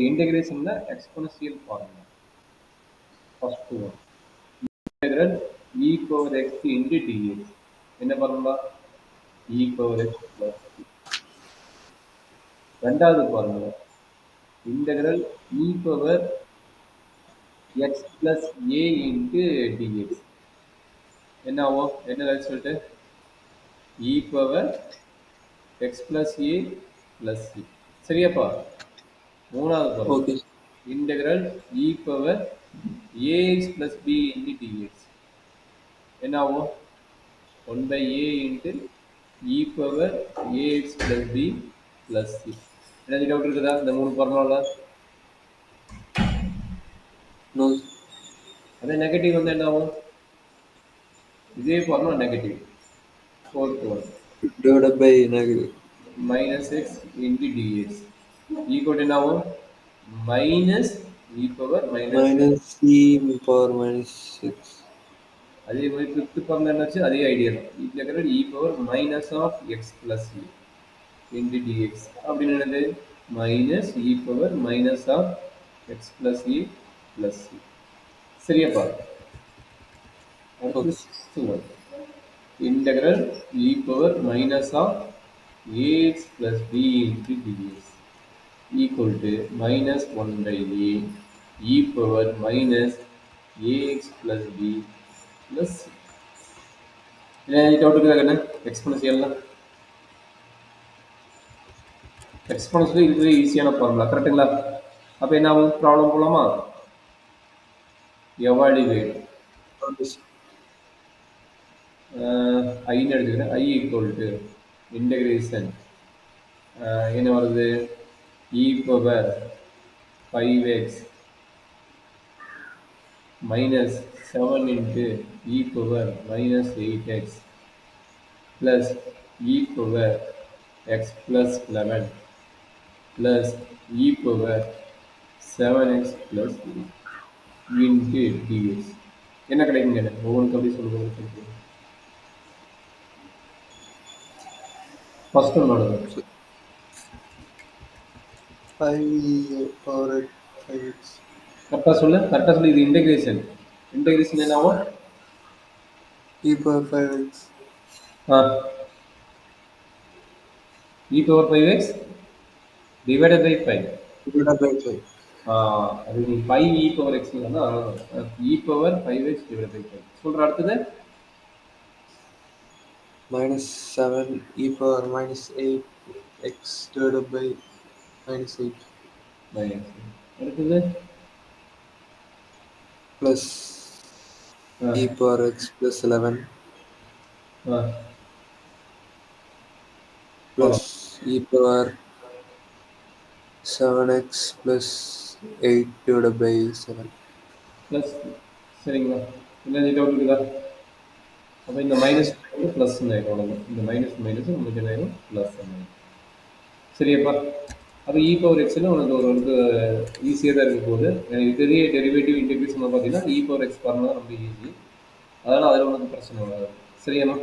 இன்டகிரேஷன்ல exponential formula first one integral e power x into dx என்ன formula e power x plus ரெண்டாவது formula integral e power x plus a into dx என்ன ஆகும் என்ன result e power x plus a plus c சரியாப்பா மூணாவது formula Okay. integral e power ax plus b into dx என்ன ஆகும் 1 by a into e power ax plus b plus c என்ன doubt இருக்குதா இந்த மூணு ஃபார்முலால No. அதே நெகட்டிவ் வந்து என்ன ஆகும் இதே formula negative fourth one Divided by negative. minus x into dx equal to என்ன ஆகும் minus e power minus Minus c power minus 6. அதே மாதிரி ஃபிஃப்த் ஃபார்முலா என்னாச்சு அதே ஐடியா தான் இதில் இருக்கிற e power minus of x plus e into dx அப்படின்னு என்னது minus e power minus of x plus e plus c சரியாப்பா அடுத்து Okay. Sixth one integral e power minus of ax plus b into dx equal to minus 1 by a e power minus ax plus b plus c doubt இருக்குதா எக்ஸ்போனன்ஷியல்லாம் exponential இதுவே ஈஸியான formula கரெக்டுங்களா அப்போ என்ன ஆகும் problem போலாமா evaluate Okay. ஐன்னு எடுத்துக்கிறேன் I equal to integration என்ன வருது e power 5x minus 7 into e power minus 8x plus e power x plus 11 plus e power 7x plus into dx என்ன கிடைக்குங்க ஒவ்வொன்றுக்கு அப்படி சொல்லுங்க ஃபர்ஸ்ட் ஒன் நடக்கும் 5 power 5x. கரெக்டாக சொல்லு இது இன்டகிரேஷன் என்ன ஆகும் E power 5x. e power 5x divided by 5 Divided by 5. அது நீ 5 e power x e power 5x divided by 5 சொல்ற அடுத்தது Minus 7 e power minus 8x divided by minus 8. minus அடுத்தது Plus e power x plus 11. Plus e power 7x plus 8 divided by 7. Plus சரிங்களா என்ன doubt இருக்குதா அப்போ இந்த minus plus ஆயிடும் இந்த மைனஸ் உங்களுக்கு என்ன ஆயிடும் ப்ளஸ் சரியாப்பா அப்போ இ பவர் எக்ஸில் உனக்கு ஒரு ஈஸியாக தான் இருக்க போகுது எனக்கு பெரிய டெரிவேட்டிவ் இன்டெகிரேஷன் பார்த்தீங்கன்னா இ பவர் எக்ஸ் ஃபார்முலா ரொம்ப ஈஸி அதனால் அதில் உனக்கு பிரச்சனை வராது சரியாம்மா